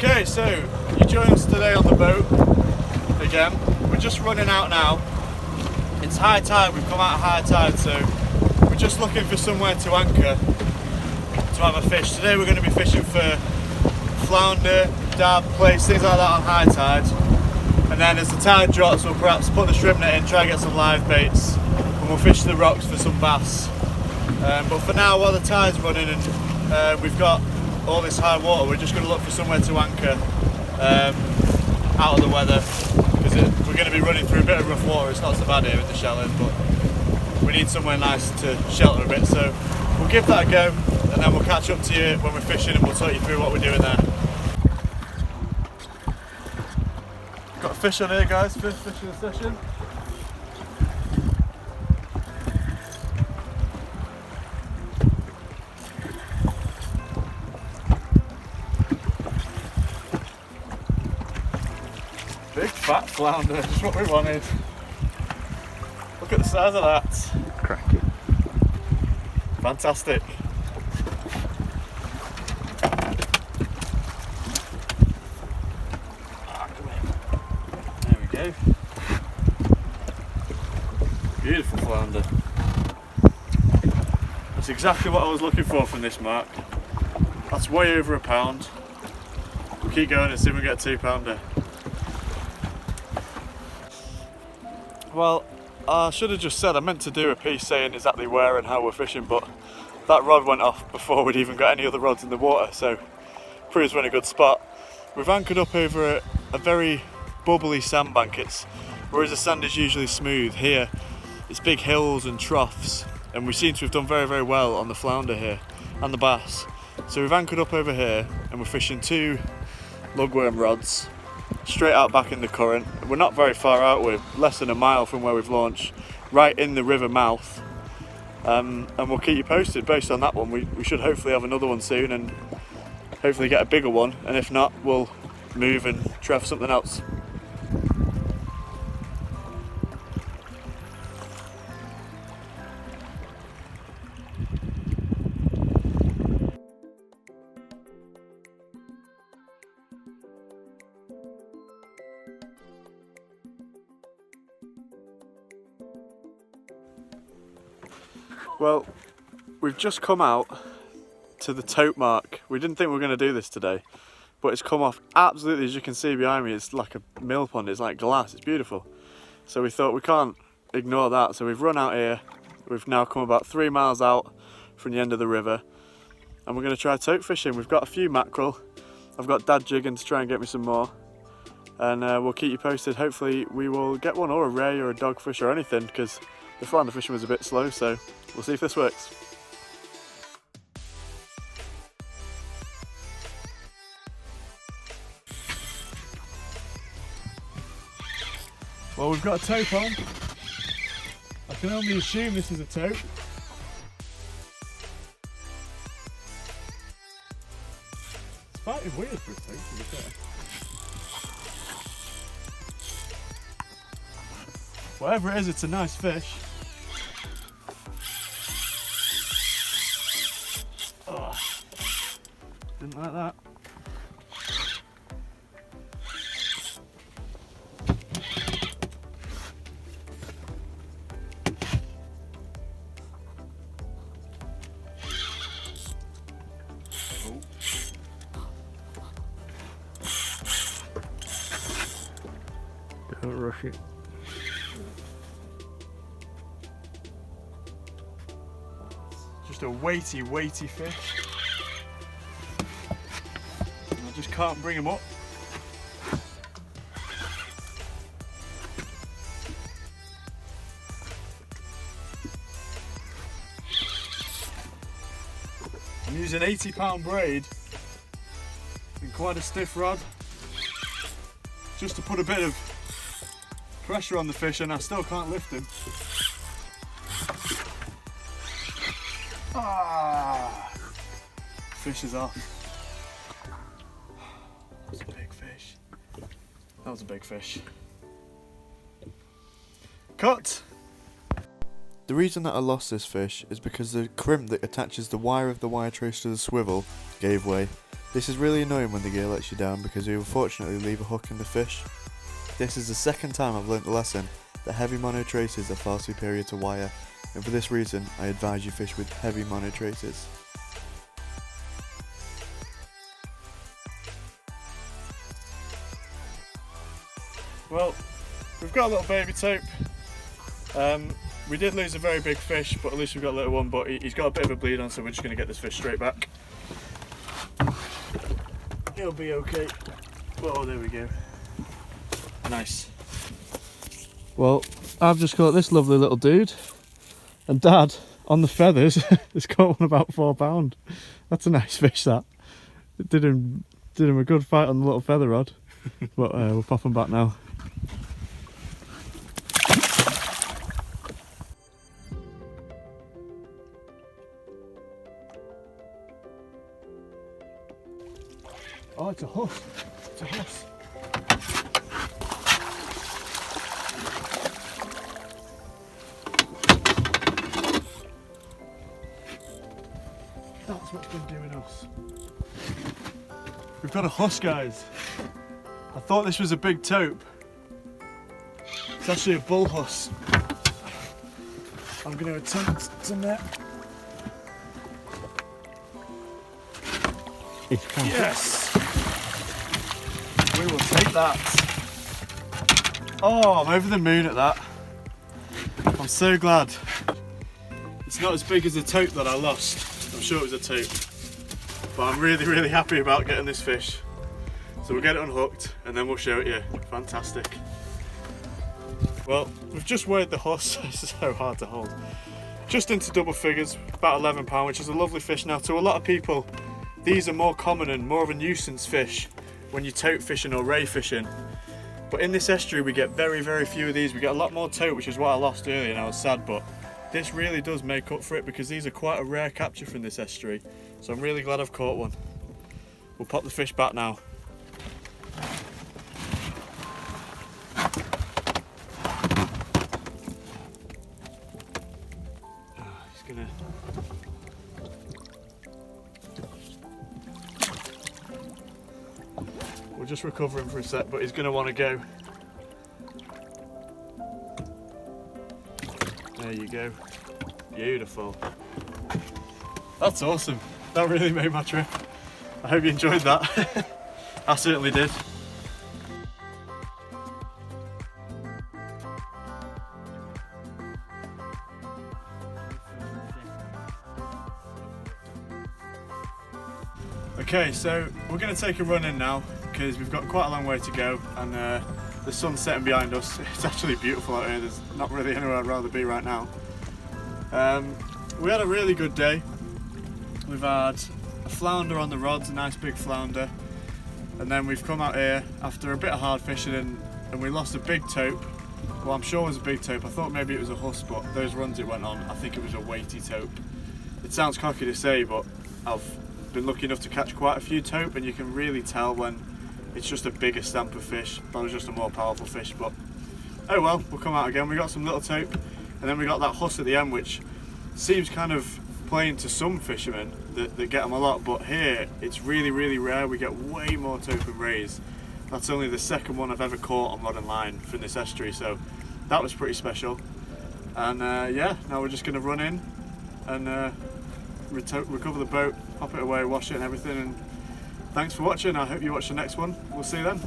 Okay, so you joined us today on the boat again. We're just running out now. It's high tide, we've come out of high tide, so we're just looking for somewhere to anchor to have a fish. Today we're going to be fishing for flounder, dab, plaice, things like that on high tide. And then as the tide drops, we'll perhaps put the shrimp net in, try and get some live baits, and we'll fish the rocks for some bass. But for now, while the tide's running and we've got all this high water, we're just going to look for somewhere to anchor out of the weather, because we're going to be running through a bit of rough water. It's not so bad here with the shallows, but we need somewhere nice to shelter a bit, so we'll give that a go and then we'll catch up to you when we're fishing and we'll talk you through what we're doing there. Got a fish on here, guys, first fish of the session. Big fat flounder, just what we wanted. Look at the size of that. Cracking. Fantastic. Come in. There we go. Beautiful flounder. That's exactly what I was looking for from this mark. That's way over £1 pound. We'll keep going and see if we get a 2-pounder. Well, I should have just said, I meant to do a piece saying exactly where and how we're fishing, but that rod went off before we'd even got any other rods in the water, so proves we're in a good spot. We've anchored up over a very bubbly sandbank. Whereas the sand is usually smooth, here it's big hills and troughs, and we seem to have done very, very well on the flounder here and the bass. So we've anchored up over here and we're fishing 2 lugworm rods straight out back in the current. We're not very far out, we're less than a mile from where we've launched, right in the river mouth, and we'll keep you posted based on that one. We should hopefully have another one soon and hopefully get a bigger one, and if not, we'll move and try for something else. Well, we've just come out to the Tote Mark. We didn't think we were going to do this today, but it's come off absolutely, as you can see behind me, it's like a mill pond, it's like glass, it's beautiful. So we thought we can't ignore that, so we've run out here. We've now come about 3 miles out from the end of the river, and we're going to try tote fishing. We've got a few mackerel. I've got Dad jigging to try and get me some more, and we'll keep you posted. Hopefully we will get one, or a ray or a dogfish or anything, because the flounder fishing was a bit slow, so we'll see if this works. Well, we've got a tope on. I can only assume this is a tope. It's fighting weird for a tope, to be fair. Whatever it is, it's a nice fish. Oh, didn't like that. Don't rush it. Just a weighty fish. And I just can't bring him up. I'm using 80-pound braid and quite a stiff rod, just to put a bit of pressure on the fish, and I still can't lift him. Ah, fish is off. That was a big fish. That was a big fish. Cut! The reason that I lost this fish is because the crimp that attaches the wire of the wire trace to the swivel gave way, This is really annoying when the gear lets you down because you unfortunately leave a hook in the fish. This is the second time I've learnt the lesson that heavy mono traces are far superior to wire, and for this reason I advise you fish with heavy mono traces. Well, we've got a little baby tope. We did lose a very big fish, but at least we've got a little one, but he's got a bit of a bleed on, so we're just going to get this fish straight back. He'll be okay. Oh, there we go. Nice. Well, I've just caught this lovely little dude, and Dad, on the feathers, has caught one about £4. That's a nice fish, that. It did him a good fight on the little feather rod, but we'll pop him back now. Oh, it's a huss. It's a huss. That's what's been doing us. We've got a huss, guys. I thought this was a big tope. It's actually a bullhuss. I'm going to attempt to net. Yes! We will take that. Oh, I'm over the moon at that. I'm so glad. It's not as big as the tope that I lost. I'm sure it was a tope. But I'm really, really happy about getting this fish. So we'll get it unhooked and then we'll show it you. Fantastic. Well, we've just weighed the huss. It's so hard to hold. Just into double figures, about £11, which is a lovely fish. Now, to a lot of people, these are more common and more of a nuisance fish when you're tope fishing or ray fishing. But in this estuary we get very, very few of these. We get a lot more tope, which is what I lost earlier and I was sad, but this really does make up for it because these are quite a rare capture from this estuary. So I'm really glad I've caught one. We'll pop the fish back now. He's gonna... We'll just recover him for a sec, but he's going to want to go. There you go. Beautiful. That's awesome. That really made my trip. I hope you enjoyed that. I certainly did. Okay, so we're going to take a run in now because we've got quite a long way to go and the sun's setting behind us. It's actually beautiful out here. There's not really anywhere I'd rather be right now. We had a really good day. We've had a flounder on the rods, a nice big flounder, and then we've come out here after a bit of hard fishing and we lost a big tope. Well, I'm sure it was a big tope. I thought maybe it was a huss, but those runs it went on, I think it was a weighty tope. It sounds cocky to say, but I've been lucky enough to catch quite a few tope, and you can really tell when it's just a bigger stamp of fish. That was just a more powerful fish, but oh well, we'll come out again. We got some little tope, and then we got that huss at the end, which seems kind of plain to some fishermen that get them a lot, but here it's really, really rare. We get way more tope and rays. That's only the second one I've ever caught on rod and line from this estuary, so that was pretty special. And yeah, now we're just going to run in and recover the boat, pop it away, wash it and everything, and thanks for watching. I hope you watch the next one. We'll see you then.